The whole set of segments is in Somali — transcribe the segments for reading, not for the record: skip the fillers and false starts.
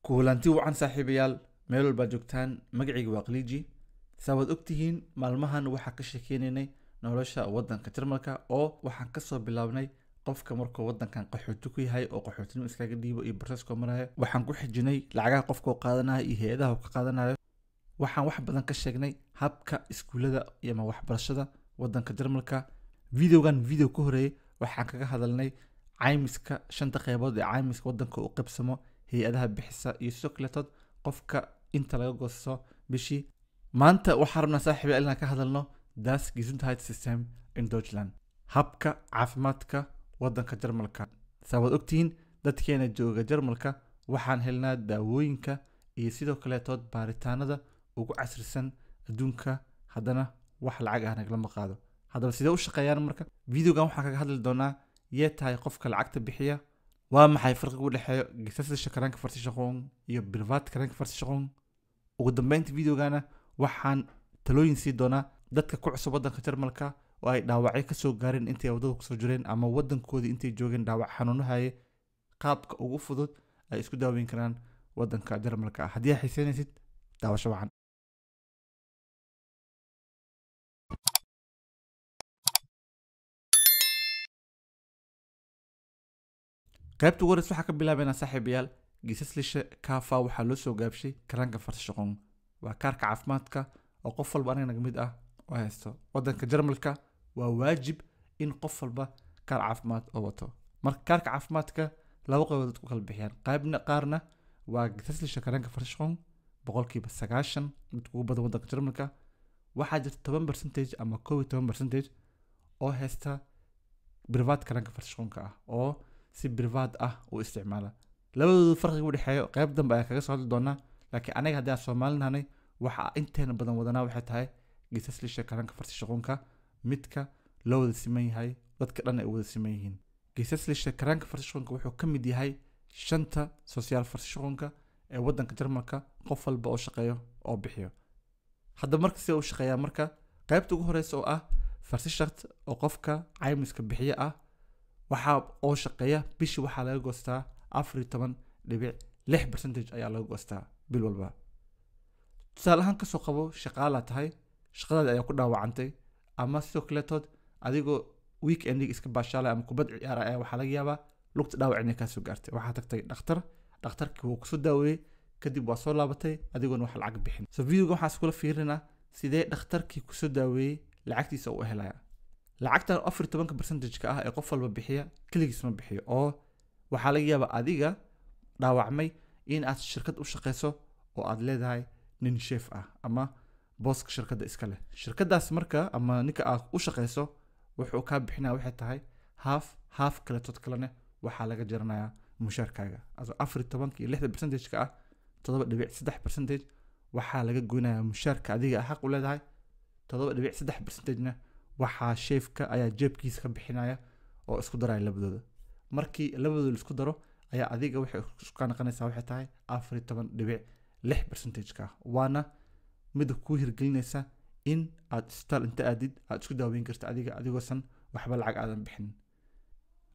kulanti wacan saaxiibayaal meel walba joogtaan magacayga waa qaliiji saawad ogtihiin maalmahan waxaa ka sheekeynaynay nolosha wadanka Jarmalka oo waxaan ka soo bilaabnay qofka markuu wadankan qaxooti ku yahay oo qaxootinimo iskaga dhiibo iyo processka maraya waxaan ku xijinay lacagaha qofka uu qaadanayo iyo hay'adaha uu ka qaadanayo waxaan wax badan ka sheegnay habka iskuulada iyo waxbarashada wadanka Jarmalka video ku horeeyay waxaan kaga hadalnay caymiska shanta qaybood ee caymiska wadanka uu qabsamo hay'adaha bixisa iyo sidoo kale qofka inta laga goosto bishii maanta waxaan rabnaa saaxiibayaal inaan ka hadalno das Gesundheitssystem in Deutschland habka caafimaadka wadanka Jarmalka sabab ogtiin dadkeena jooga Jarmalka waxaan helnaa daawooyinka iyo sidoo kale baaritaanada ugu casrisan adduunka haddana wax lacag ah naglama qaado haddaba sidee u shaqeeyaan marka videogan waxaan kaga hadli doonaa yee tahay qofka lacagta bixiya waa maxay farqiga u dhexeeya gesaska karanka farsiishaqoon iyo privat karanka farsiishaqoon ugu dambeynta videogana waxaan talooyin sii doonaa dadka ku cusub wadanka Jarmalka oo ay dhaawacyo ka soo gaareen intay wadada ku soo jireen ama wadankoodii intay joogeen dhaawac xanuuno haye qaabka ugu fudud ay isku daaweyn karaan wadanka Jarmalka haddii ay xiiseynaysid daawasho wacan qaybta ugu horeysa waxaa ka bilaabaynaa saaxiibayaal geesaslisha kaafa waxaa loo soo gaabshay karanka farsiishaqoon waa kaarka caafimaadka oo qof walba anaga naga mid ah oo haysto wadanka Jarmalka waa waajib in qof walba kaar caafimaad oo wato marka kaarka caafimaadka laba qaybood ku kala bixiyaan qaarna waa geesaslisha karanka farsiishaqoon boqolkiiba 90 mid ugu badan wadanka Jarmalka waxaa jirta 10% ama 12% oo haysta privat karanka farsiishaqoonka ah oo si privat ah u isticmaala labadooda farqiga u dhexeeyo qayb dambe ayaa kaga soo hadli doonaa laakiin anaga haddii aan Soomaalinahay waxa inteena badan wadanaa waxay tahay geesaslisha karanka farsiishaqoonka midka loo wada siman yahay dadka dhan ay wada siman yihiin geesaslisha karanka farsiishaqoonka wuxuu ka mid yahay shanta social farsiishaqoonka ee wadanka Jarmalka qof walba oo shaqeeyo oo bixiyo hadda marka si uu shaqeeyaa marka qaybta ugu horeysa oo ah farsiishaqt oo qofka caymiska bixiya ah waxa oo shaqeeya bishii waxa laga goostaa 14.6% ayaa laga goostaa bil walba tusaale ahaan kasoo qabo shaqaala tahay shaqadaada ayaa ku dhaawacantay ama sidoo kale adigoo weekendig iska baashaalay ama kubad ciyaar ayaa waxaa laga yaabaa lugta dhaawac inay kaa soo gaartay waxaa tagtay dhakhtarkii wuu kusoo daaweeyey kadib waa soo laabatay adigoona wax lacag bixin so videoga waxaan iskula fiirinaa sidee dhakhtarkii kusoo daaweeyey lacagtiisa uu helaya lacagtan 14% ka ah ee qof walba bixiya kaligiis ma bixiyo oo waxa laga yaabaa adiga dhaawacmay in aad shirkad u shaqeyso oo aad leedahay nin chef ah ama booska shirkadda iska leh shirkadaas marka ama ninka aad u shaqeyso wuxuu ka bixinaa waxay tahay half kale kalena waxaa laga jaranayaa mushaarkaaga aso 14 iyo 6% ka ah 7.3% waxaa laga goynayaa mushaarka adiga xaq u leedahay 7.3% na waxaa sheefka ayaa jeebkiisa ka bixinaya oo isku daraya labadooda markii labadooda isku daro ayaa adiga waxay isku qanaqanaysaa waxay tahay 14.6% ka waana mid ku hirgelinaysa in aad isbitaal inta aadid aad isku daaweyn karto adigoosan waxba lacag aadan bixin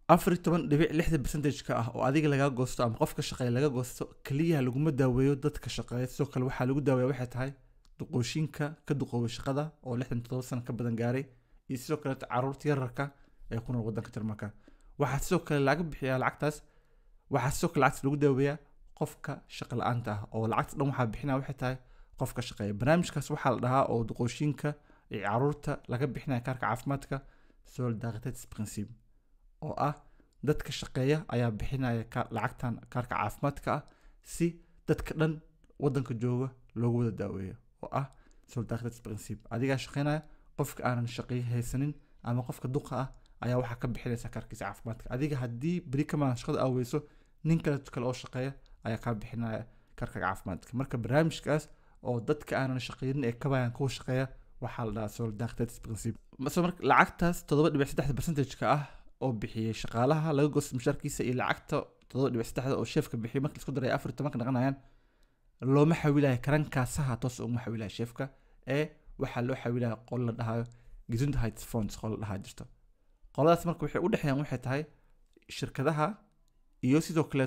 14.6% ka ah oo adiga laga goosto ama qofka shaqeeya laga goosto kaliya laguma daaweeyo dadka shaqeeya sidoo kale waxaa lagu daaweeyaa waxay tahay duqooshinka ka duqoobay shaqada oo 67 sano ka badan gaaray iyo sidoo kale caruurta yararka ee ku nool wadanka Jarmalka waxaa sidoo kale laga bixiyaa lacagtaas waxaa sidoo kale lacagta lagu daaweeyaa qofka shaqo la'aanta ah oo lacagta dhan waxaa bixinaa waxay tahay qofka shaqeeya barnaamijkaas waxaa la dhahaa oo duqooshinka iyo caruurta laga bixinaya kaarka caafimaadka Solidaritätsprinzip oo ah dadka shaqeeya ayaa bixinaya lacagtan kaarka caafimaadka ah si dadka dhan wadanka jooga loogu wada daaweeyo oo ah Solidaritätsprinzip adiga shaqeynaya qofka aanan shaqeey haysanin ama qofka duqa ah ayaa waxa ka bixinaysa kaarkiisa caafimaadka adiga hadii bari kama shaqada aweyso nin kale oo shaqeeya ayaa ka bixinaya kaarka caafimaadka marka barnaamijkaas oo dadka aanan shaqeynin ee kabayaan ku shaqeeya waxa la dhahaa Solidaritätsprinzip marka lacagtaas 7.3% ka ah oo bixiyay shaqaalaha laga goosto mushaarkiisa iyo lacagta 7.3 oo sheefka bixiyay markii isku daray 14 ka dhaqanayaan looma xawilayo karankaasaha toos uma xawilayo sheefka ee waxaa loo xawilayaa qol la dhahayo Gesundheitsfonds qol la dhahaa jirto qoladaas marka waxay u dhexeeyaan waxay tahay shirkadaha iyo sidoo kale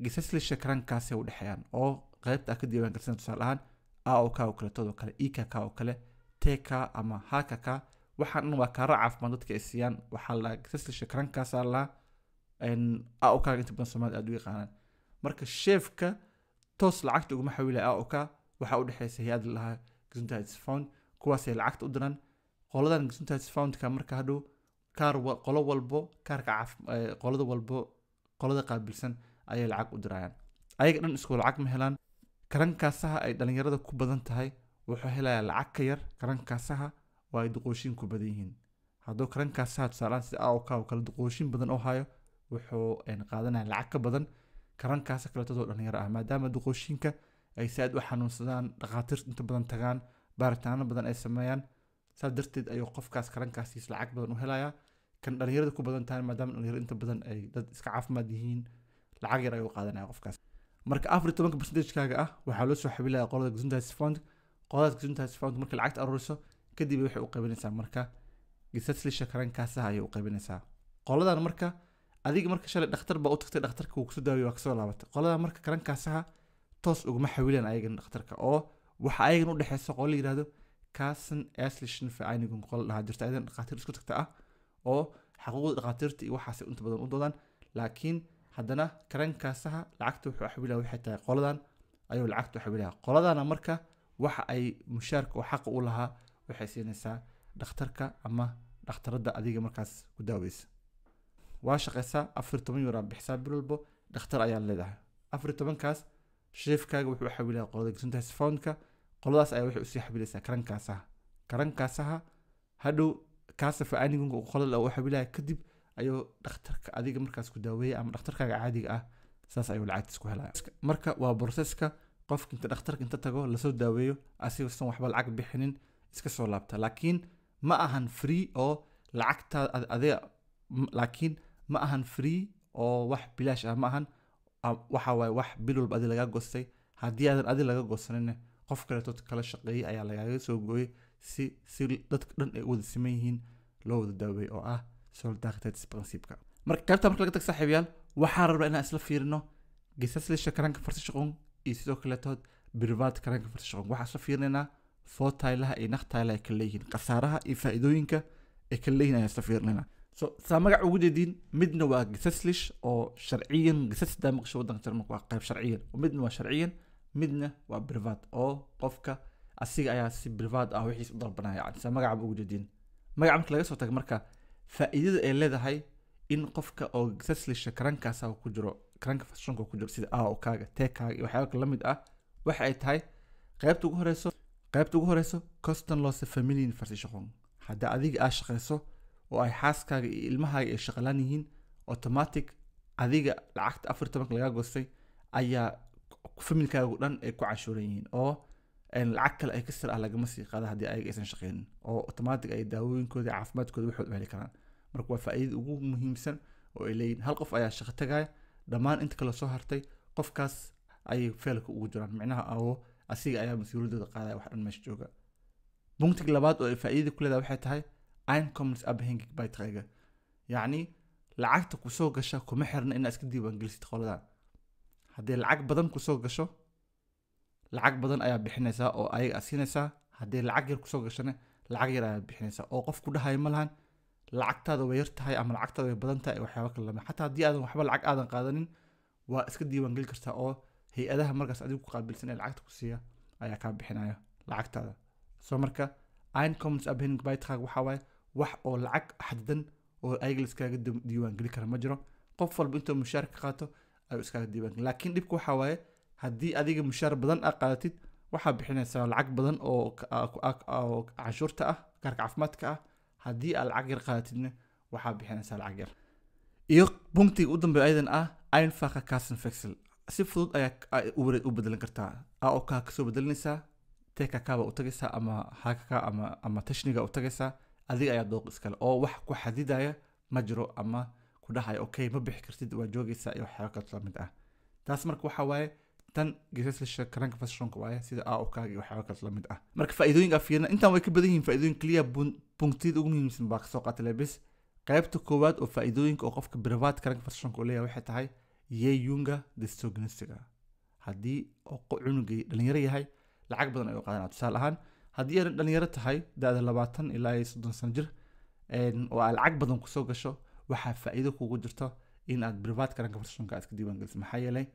gesetzliche Krankenkasse u dhexeeyaan oo qaybta ka diiwaan garsan tusaale ahaan AOK oo kale todo kale IKK oo kale TK ama HKK waxaan waa kaara caafimaad dadka ay siiyaan waxaa la gesetzliche Krankenkasse la AOK inta badan Soomaaliya aad u yaqaanaan marka sheefka toos lacagta ugu maxawilay AOK waxa u dhaxaysa hay'ad laha Gesundheitsfonds kuwaas ay lacagta u diraan qoladan Gesundheitsfonds ka marka hadhow qolo walbo qolada walbo qolada qaabilsan ayay lacag u dirayaan ayaga dhan isku lacag ma helaan karankaasaha ay dhalinyarada ku badan tahay wuxuu helayaa lacag ka yar karankaasaha oo ay duqooshin ku badan yihiin hadduu karankaasaha tusaalaan sida AOK oo kale duqooshin badan oo hayo wuxuu qaadanayaa lacag ka badan karankaasa kale todo dhalinyaro ah maadaama duqooshinka ay saad u xanuunsadaan dhaqaatiir inta badan tagaan baaritaano badan ay sameeyaan saas darteed ayuu qofkaas karankaasiis lacag badan u helayaa kan dhalinyarada ku badan tahay maadaama dhalinyaro inta badan ay dad iska caafimaad yihiin lacag yar ayuu qaadanaya qofkaas marka 14% kaaga ah waxaa loo soo xawilayaa qolada Gesundheitsfonds qolada Gesundheitsfonds marka lacagta aruriso kadib waxay u qaybinaysaa marka gesetzliche Krankenkasse ayay u qaybinaysaa qoladan marka adiga marka shalay dhakhtar baa u tagtay dhakhtarka uu ku soo daaweeyay waa ka soo laabatay qolada marka Krankenkassaha toos uguma xawilaan ayagan dhakhtarka oo waxa ayagan u dhaxayso qolo la yiraahdo Kassen Ärztlichen Vereinigung qol laha jirta ayadan dhaqaatiir isku tagta ah oo xaquuqda dhaqaatiirta iyo waxaas inta badan u doodaan laakiin haddana Krankenkassaha lacagta wuxuu xawilaa waxay tahay qoladan ayuu lacagta xawilaa qoladana marka waxa ay mushaarka oo xaq u lahaa waxay siinaysaa dhakhtarka ama dhakhtarada adiga markaas ku daaweysa waa shaqeysaa 14 euro bixisa bil walba dhakhtar ayaa leedahay 14 kaas sheefkaaga wuxuu xawilaa qolada Gesundheitsfonds-ka qoladaas ayaa waxay u sii xawilaysaa Krankenkassaha hadhow kaasa Vereinigung qolada uu xawilaa kadib ayuu dhakhtarka adiga markaas ku daaweeyay ama dhakhtarkaaga caadiga ah saas ayuu lacagtiis ku helaa marka waa processka qofka inta dhakhtarka inta tago la soo daaweeyo asiga san waxba lacag bixinin iska soo laabta laakiin ma ahan free oo lacagta adiga laakiin ma ahan free oo wax bilaash ah ma ahan waxa way wax bil walba adiga laga goostay haddii aadan adiga laga goosanin qof kale tood kala shaqeeyay ayaa laga soo gooyay si dadka dhan ay wada siman yihiin loo wada daaweeyo oo ah Solidarität-Prinzipka marka qaybta marka laga tag saaxiibayaal waxaan rabnaa inaan isla fiirino gesetzliche Krankenversicherung iyo sidoo kale tood private Krankenversicherung waxaan isla fiirinaynaa Vorteile iyo Nachteile ay kala leeyihiin qasaaraha iyo faa'iidooyinka ay kala leeyihiin ayaan isla fiirinaynaa so saa magac ugu jeedin midna waa gesetzlich oo sharciyan gesetzda maqsho wadanka Jarmalka waa qayb sharciyan midna waa sharciyan midna waa private oo qofka asiga ayaa si private ah wixiis u dalbanaya yani saa magac ugu jeedin magac marka laga soo tago marka faa'iidada ay leedahay in qofka oo gesetzliche Krankenkasse ku jiro Krankenversicherung ku jiro sida AOK-ga TK iyo waxyaabo kala mid ah waxa ay tahay qaybta ugu horeyso kostenlose Familienversicherung hadda adiga aad shaqeyso oo ay xaaskaaga iyo ilmahaaga ay shaqalaan yihiin automatic adiga lacagta 14 laga goostay ayaa familkaaga dhan ay ku cashuuran yihiin oo lacag kale ay ka sir ah lagama sii qaada haddii ayaga aysan shaqeynin oo automatic ay daawooyinkooda caafimaadkooda waxood u heli karaan marka waa faa'iidada ugu muhiimsan oo ay leeyihiin hal qof ayaa shaqo tagaya dhammaan inta kale soo hartay qofkaas ayay feelka ugu jiraan micnaha oo asiga ayaa mas-uuliyadooda qaadaya wax dhan meesha jooga buntiga labaad oo ay faa'iidada ku leedahay waxay tahay Einkommensabhängig Beiträge yacni lacagta ku soo gasha kuma xirna inaad iska diiwaangelisid qoladan haddii lacag badan ku soo gasho lacag badan ayaa bixinaysaa oo ayaga siinaysaa haddii lacag yar ku soo gashana lacag yar ayaa bixinaysaa oo qof ku dhahay ma lahan lacagtaada way yar tahay ama lacagtaada way badan tahay waxyaabo kale lama xataa haddii aadan waxba lacag aadan qaadanin waa iska diiwaangeli kartaa oo hay-adaha markaas adigu ku qaabilsan ee lacagta ku siiya ayaa kaa bixinaya lacagtaada soo marka Einkommensabhängig Beitrag waxa waaye wax oo lacag xadidan oo ayaga la iskaga diiwaangeli kara ma jiro qof walba intuu mushaar ka qaato ayuu iskaga diiwaangeli laakiin dhibku waxa waaye haddii adiga mushaar badan aad qaadatid waxaa bixinaysaa lacag badan oo canshuurta ah kaarka caafimaadka ah haddii aad lacag yar qaadatidna waxaa bixinaysaa lacag yar iyo buntiga u dambeeya ayadan ah Einfache Kassenwechsel si fudud ayaa u bedelan kartaa AOK ka soo bedelinaysaa TKK ba u tagaysaa ama HKK ama Techniga u tagaysaa adiga ayaa dooq iskale oo wax ku xadidaya ma jiro ama ku dhahay okay ma bixi kartid waa joogaysaa iyo waxyaabo kale mid ah taas marka waxa waaye tan gesetzliche Krankenversicherung waaye sida AOK iyo waxyaabo kale mid ah marka faa'iidooyinka fiirna intaan way ka badan yihiin faa'iidooyin kaliya punktida ugu muhiimsan baa ka soo qaatay bas qaybta koowaad oo faa'iidooyinka oo qofka private Krankenversicherung uu leeyahay waxay tahay yeyunga dystognostiga haddii cunugii dhalinyaro yahay lacag badan ayuu qaadanaa tusaale ahaan haddii ay dhalinyaro tahay da'da 20 ilaa 30 sano jir oo aad lacag badan kusoo gasho waxaa faa'iido kugu jirto in aad private karanka farshonka aad ka diiwaan geliso maxaa yeelay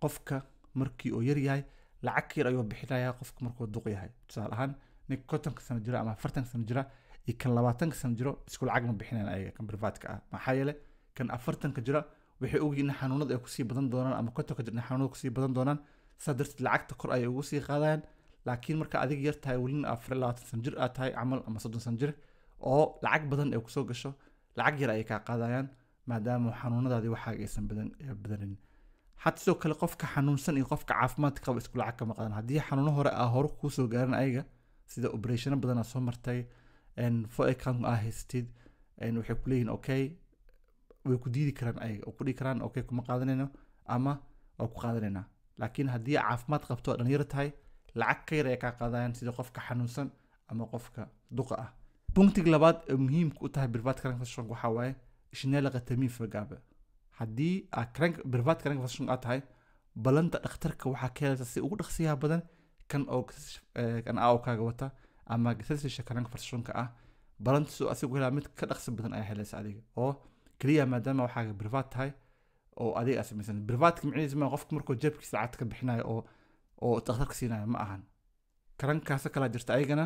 qofka markii uu yar yahay lacag yar ayuu bixinayaa qofka markuu duq yahay tusaale ahaan nin 50 sano jira ama 40 sano jira iyo kan 20 sano jiro isku lacag ma bixinayaan ayaga kan private-ka ah maxaa yeelay kan 40 jira waxay ogyihiin xanuunada ay ku sii badan doonaan ama 50 jira xanuunada ku sii badan doonaan sadarti lacagta kor ay ugu sii qaadayaan laakiin marka adiga yar tahay waliin 24 sano jir aad tahay amal ama 30 sano jir oo lacag badan ay ku soo gasho lacag yar ay ka qaadayaan maadaama xanuunadaadi waxa aysan badanin حتى سو كل قفك حنونسن إن قفك عافمات قبل إسكول عكا مقدان هدي حنونه هورو كوسو جارن أيجا سيدا أوبريشن بدنا صومرتاي إن فوق كان هستيد إن وحكولين أوكي ويكودي كران أيجا وكودي كران أوكي كم قادرينه أما أو قادرينه لكن هدي عافمات قبتو نيرتاي لعك يريكا قادان سيدا قفك حنونسن أما قفك دقة بونتي غلبات مهم كوتها برفات كران فشرق وحواي إشنا لغة تميم في جابه haddii krank private krank fashion aad tahay balanta dhakhtarka waxa ka heleysa si ugu dhaqsiyaha badan kan kaaga wata ama gasasha krank fashion ka ah balanta soo asigu helaa mid ka dhaqsi badan ay helaysa adiga oo kaliya maadaama waxa private tahay oo adiga asameysan private micnihiisu ma qofka markuu jeebkiisa lacag ka bixinayo oo dhakhtarka siinayo ma ahan krankaas kala jirta ayagana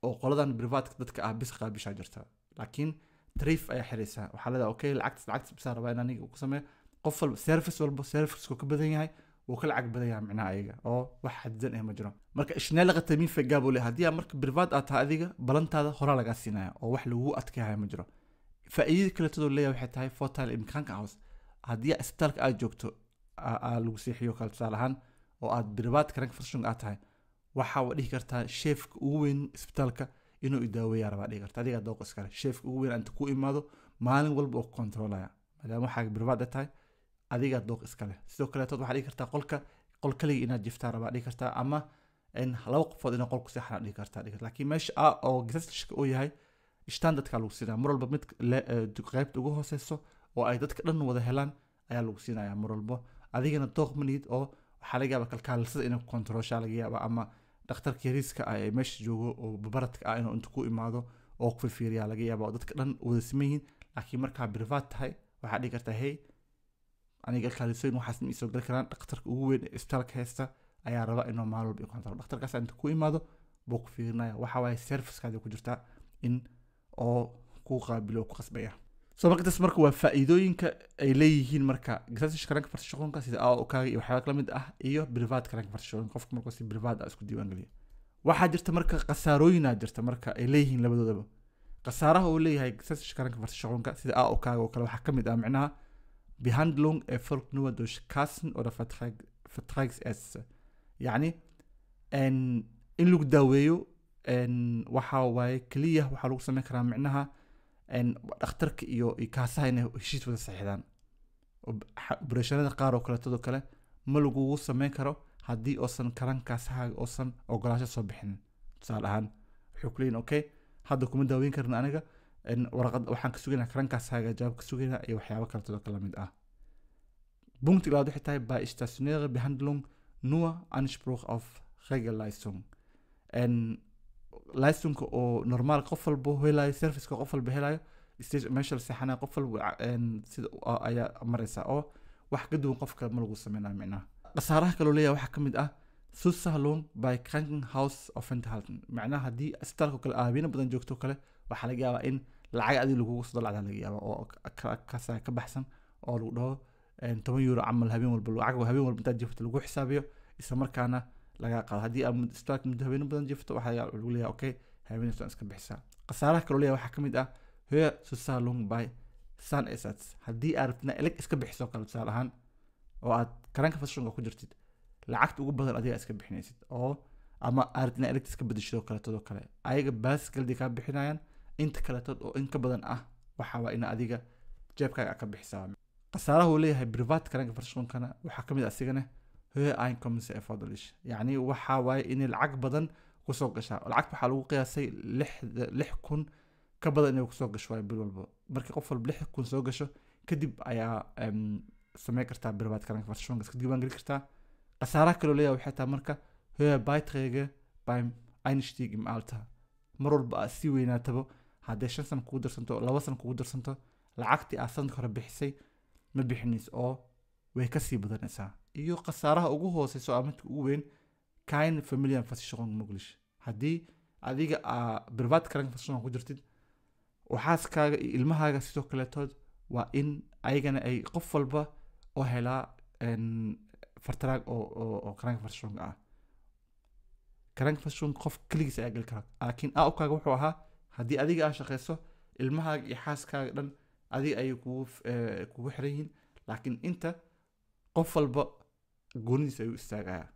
oo qoladan private dadka ah bis qaabisha jirta laakiin تريف أي حريسة وحالة أوكي العكس بصار بقى أنا وقسمه قفل سيرفس سيرفس كوكبدين هاي وكل عقب بدين معناها أيجا أو واحد زين مجرى مرك إيش نلقى تمين في جابوا له هدية مرك بريفات هذه بلنت هذا خرا لقى السنة أو واحد لو أتكي هاي مجرى فأي كل تدور ليه وحتى هاي فوتها الإمكان كعوز هدية استلك أجوكتو الوسيحيو كل سالهان أو بريفات كرنك فرشون هاي وحاول يكرتها شيف وين استلك inuu idaaweeyo rabaa dhigarta adiga dooq iskale chef ugu weyn anta ku imaado maalin walba oo controlaya maadaama waxa private tahay adiga dooq iskale sidoo kale waxa dhigi kartaa qol kaliya inaad jiftaa rabaa dhigi kartaa ama in laba qofood in qolku si xaraan dhigi kartaa laakiin meesha oo gisashka oo yahay standardka lagu siinaa mar walba mid qaybta ugu hooseyso oo ay dadka dhan wada helaan ayaa lagu siinayaa mar walba adigana dooq manid oo waxa laga yaabaa kalkaalsada inuu controlsha laga yaabaa ama dhakhtarka yariiska ay meesha joogo oo babaradka ah inuu inta ku imaado oo ku fiiriya laga yaabo dadka dhan wada sameeyeen laakiin marka private tahay waxa dhigi kartaa hey aniga kalsoon waxaas ma soo gal karaan dhakhtarka ugu weyn isbitaalka haysta ayaa raba inuu maal walba control dhakhtarkaas inta ku imaado buu ku fiirinaya waxa way service-kaada ku jirta in oo ku qaabilo ku qasbaya soo marka waa faa'iidooyinka ay leeyihiin marka gasashka karanka farshaqoonka sida kaaga iyo waxyaabo kala mid ah iyo private karanka farshaqoonka qofka markuu si private isku diiwaan geliyo waxaa jirta marka qasaarooyin jirta marka ay leeyihiin labadoodaba qasaaraha uu leeyahay gasashka karanka farshaqoonka sida kaaga oo kale waxa kamid ah macnaha behandlung erfolgt nur durch Kassen oder Vertragsärzte yani in lagu daaweeyo waxa waaye kaliya waxa lagu sameyn karaa macnaha dhakhtarka iyo kaasaha inay heshiis wada saxiixdaan operationnada qaar oo kale ma lagu sameyn karo haddii oosan karankaasaha oosan ogolaansho soo bixin tusaale ahaan wuxuu ku leeyahay okay hadda kuma daaweyn karna aniga warqad waxaan ka sugaynaa karankaasaha jawaab ka sugaynaa iyo waxyaabo kale mid ah Punkt labaad waxay tahay bei stationäre Behandlung nur Anspruch auf Regelleistung leistunka oo normaal qof walba helayo service-ka qof walba helayo meesha saxana qof walba sida ayaa maraysa oo wax ka duwan qofka ma lagu sameeyo macnaha qasaaraha kale leeyahay waxa kamid ah Zuzahlung bei Krankenhausaufenthalten macnaha hadii isbitaalka kale aabina badan joogto kale waxa laga yaabaa in lacag adiga lagu soo dalacda laga yaabaa oo ka baxsan oo lagu dhaho 10 euro camal habeen walba inta jifto lagu xisaabiyo isla markaana laga qaado hadii aad isbitaalka muddo habeen badan jifto waxa lagu leeyahay okay habeenaas iska bixisaa qasaaraha kale leeyahay waxa kamid ah höher Zuzahlung bei Zahnersatz hadii aad iska bixiso kale tusaale ahaan oo aad karanka fashion ku jirtid lacagta ugu badan adiga iska bixinaysid oo ama aad iska bedesho kale ayaga baas galdi ka bixinayaan inta kale oo in ka badan ah waxa waa in adiga jeebkaaga ka bixisaa qasaaraha uu leeyahay private karanka fashion kana waxa kamid ah asigana höher Einkommens erforderlich yani waxa waa in lacag badan ku soo gashaa lacagta waxa lagu qiyaasay 6,000 ka badan inay ku soo gasho bil walba markii qof walba 6,000 soo gasho kadib ayaa samey kartaa privat krankenversicherung iska diiwaan geli kartaa khasaaraha kaloo leeyahay waxay tahay marka höher Beiträge beim Einstieg im Alter mar walba aad sii weynaatabo haddee 5 sano kugu darsanto 2 sano kugu darsanto lacagtii aad sanadka hore bixisay ma bixinayso oo way kasii badanaysaa iyo khasaaraha ugu hooseyso ama midka ugu weyn kein Familienversicherung möglich haddii adiga privat krankenversicherung ku jirtid waxaaskaaga iyo ilmahaaga sidoo kaleetood waa in ayagana ay qof walba oo helaa fartaraag oo krankenversicherung ah krankenversicherung qof keligiis ayaa geli kara laakiin aukaaga wuxuu ahaa haddii adiga aa shaqeyso ilmahaaga iyo xaaskaaga dhan adiga ayay kugu xiran yihiin laakiin inta qof walba goonidiis ayuu istaagaya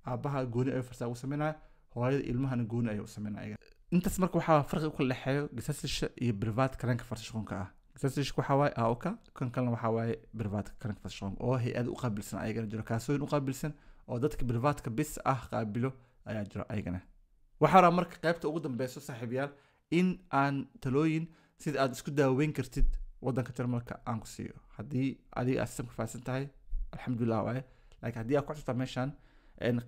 aabaha gooni ayuu farsaag u sameynaya hooyada ilmahana gooni ayuu u sameynaya intaas marka waxaa farqi u kala dhexeeyo gesetzliche iyo privat krankenversicherung ah gesetzliche waxaa waaye AOK kan kalena waxaa waaye privat krankenversicherung oo hay-ad u qaabilsan ayagana jiro kaasooyin u qaabilsan oo dadka privatka bis ah qaabilo ayaa jiro ayagana waxaa rabaa marka qaybta ugu dambeyso saaxiibayaal in aan talooyin sida aad isku daaweyn kartid waddanka Jarmalka aan ku siiyo haddii adiga aad systemka fahansan tahay alxamdulilah waaye laakiin haddii aad ku cusubtaa meeshaan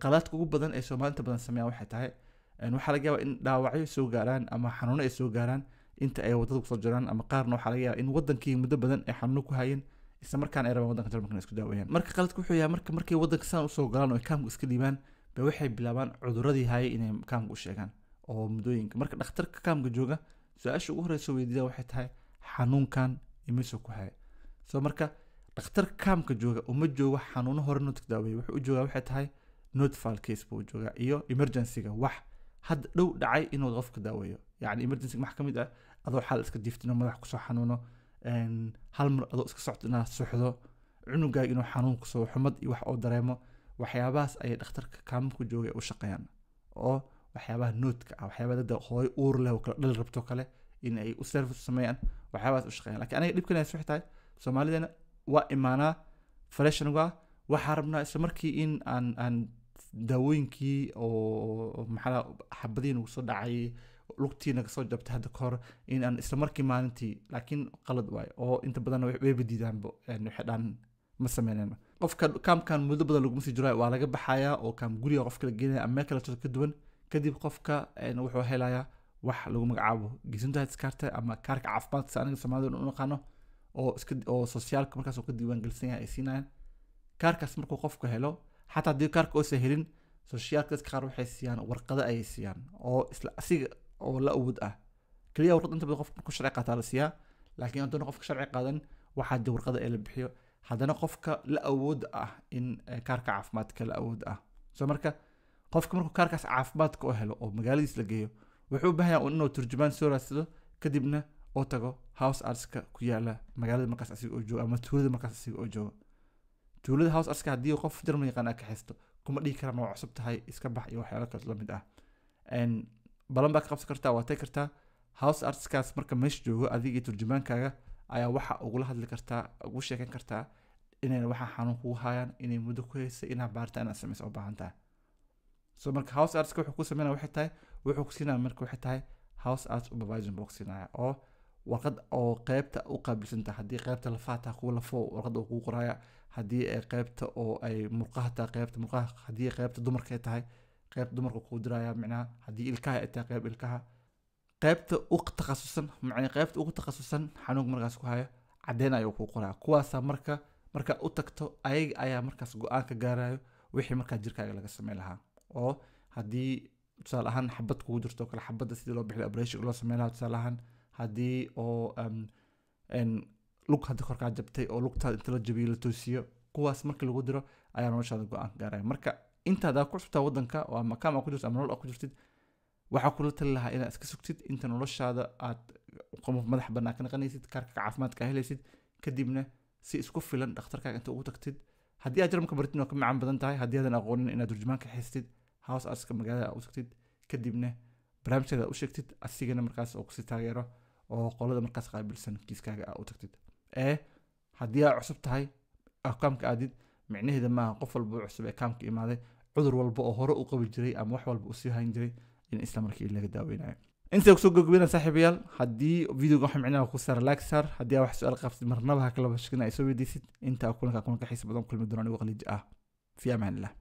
qalaadka ugu badan ee Soomaalida badan sameeyaan waxay tahay waxaa laga yaabaa in dhaawacyo soo gaaraan ama xanuuno ay soo gaaraan inta ay wadada kusoo jiraan ama qaarna waxaa laga yaabaa in wadankii muddo badan ay xanuuno ku hayeen isla markaana ay rabaan waddanka Jarmalka inay isku daaweeyaan marka qaladku wuxuu yahay markay waddanka saan usoo galaan oo ay kaamka iska dhiibaan bay waxay bilaabaan cuduradii hayay inay kaamka u sheegaan oo muddooyinka marka dhakhtarka kaamka jooga su-aasha ugu horeysa weydiida waxay tahay xanuunkan imisoo ku haya soo marka dhakhtarka kaamka jooga uma joogo xanuuno hore noo daaweeye wuxuu u joogaa waxay tahay notified case buu joogaa iyo emergency-ga wax hadda dhow dhacay inuu qofka daaweeyo yacni emergency wax ka mid ah adoo xal iska jiiftino madax kusoo xanuuno hal mar adoo iska socdo inaad suuxdo cunugaaga inuu xanuun kusoo xumad iyo wax oo dareemo waxyaabahaas ayay dhakhtarka kaamka jooga u shaqeeyaan oo waxyaabaha noodka ah waxyaabaha dad hooyo uur leh oo kale dhal rabto kale in ay u service sameeyaan waxyaabahaas u shaqeeyaan laakiin aniga dhibkan waxay tahay Soomaalidana waa imaanaa freshenuga waxaa rabnaa isla markii in aan daawooyinkii oo maxaa xabadiin ugu soo dhacay lugtiina ka soo jabtay hadda kahor in aan isla markii maalintii laakiin qalad waayo oo inta badan way badiidaanbo waxay dhaan ma sameynayno qofka kaamkan muddo badan laguma sii jiro waa laga baxayaa oo kaam guriga qofka la geenaya ama meel kale ka duwan kadib qofka wuxuu helayaa wax lagu magacaabo gesundheidskaarte ama kaarka caafimaadka aniga Soomaalida u naqaano oo socialka markaas uu ka diiwaan gelisan yahay ay siinayaan kaarkaas markuu qofku helo xataa haddii kaarka uusan helin socialka dadka qaar waxay siiyaan warqado ayay siiyaan oo isla asiga oo la awood ah kaliya warqad inta badan qofka markuu sharci qaataa la siiyaa laakiin haddana qofka sharci qaadan waxaa jira warqada ee la bixiyo haddana qofka la awood ah in kaarka caafimaadka la awood ah soo marka qofka markuu kaarkaas caafimaadka oo helo oo magaaladiis la geeyo wuxuu u baahan yahay inuu turjumaan soo raadsado kadibna oo tago house artska ku yaala magaalada markaas asiga oo joogo ama tuulada markaas asiga oo joogo tuulada house artska haddii qof Jarmal yaqaan ka haysto kuma dhihi karaan waa cusub tahay iska bax iyo waxyaalo kale la mid ah balan baa ka qabsan kartaa waa tay kartaa house artskaas marka meesha joogo adiga turjumaankaaga ayaa waxa ugula hadli kartaa ugu sheekan kartaa inay waxa xanuun kugu hayaan inay muddo ku haysay inaa baartaan inaad sameyso u baahan tahay soo marka house artska wuxuu ku sameynaa waxay tahay wuxuu ku siinaa marka waxay tahay house art supervision box siinaya oo warqad oo qaybta u qaabilsanta haddii qaybta lafaata kuwa lafo warqad uu kugu qoraya haddii ay qaybta oo ay murqaha tahay qaybta murqaha haddii qaybta dumarka ay tahay qaybta dumarka kugu diraya macnaha haddii ilkaha ay tahay qayb ilkaha qaybta u takhasusan macnaha qaybta ugu takhasusan xanuunka markaas ku haya caddeyn ayuu kugu qoraya kuwaasa marka u tagto ayaga ayaa markaas go-aan ka gaarayo wixii markaa jirkaaga laga sameyn lahaa oo haddii tusaale ahaan xabad kugu jirto kale xabadda sidii loo bixiyo operation loo sameyn lahaa tusaale ahaan haddii oo lug hadda korkaa jabtay oo lugtaada inta la jabiyo la toosiyo kuwaas marka lagu diro ayaa noloshaada go-aan ka gaaraya marka intaad ku cusubtaa waddanka oo ama kaam ku jirto ama nolol ku jirtid waxaa kula tali lahaa inaad iska sugtid inta noloshaada aad madax bannaan ka naqanaysid kaarka caafimaadka helaysid kadibna si isku filan dhakhtarkaaga inta ugu tagtid haddii aad Jarmalka baratin oo ka macaan badan tahay haddii aadan aqoonin inaad turjumaanka haystid house artska magaalada u tagtid kadibna barnaamijkeeda u sheegtid asigana markaas oo kusii taageero oo qolada markaas qaabilsan kiiskaaga u tagtid haddii aad cusub tahay kaamka aadid micnaheeda maaha qof walba cusub ee kaamka imaaday cudur walba oo hore u qabi jiray ama wax walba u sii hayn jiray in isla markii laga daaweynayo انت kusoo gogobina saaxiibayaal haddii videoga waxa micnaha ku saar like sar haddii wax su'aal qabtid marnaba ha kala bashkina ay soo weydiisid inta kulanka xiisa badan kulmi doona anigu qaliij ah fi amaan allah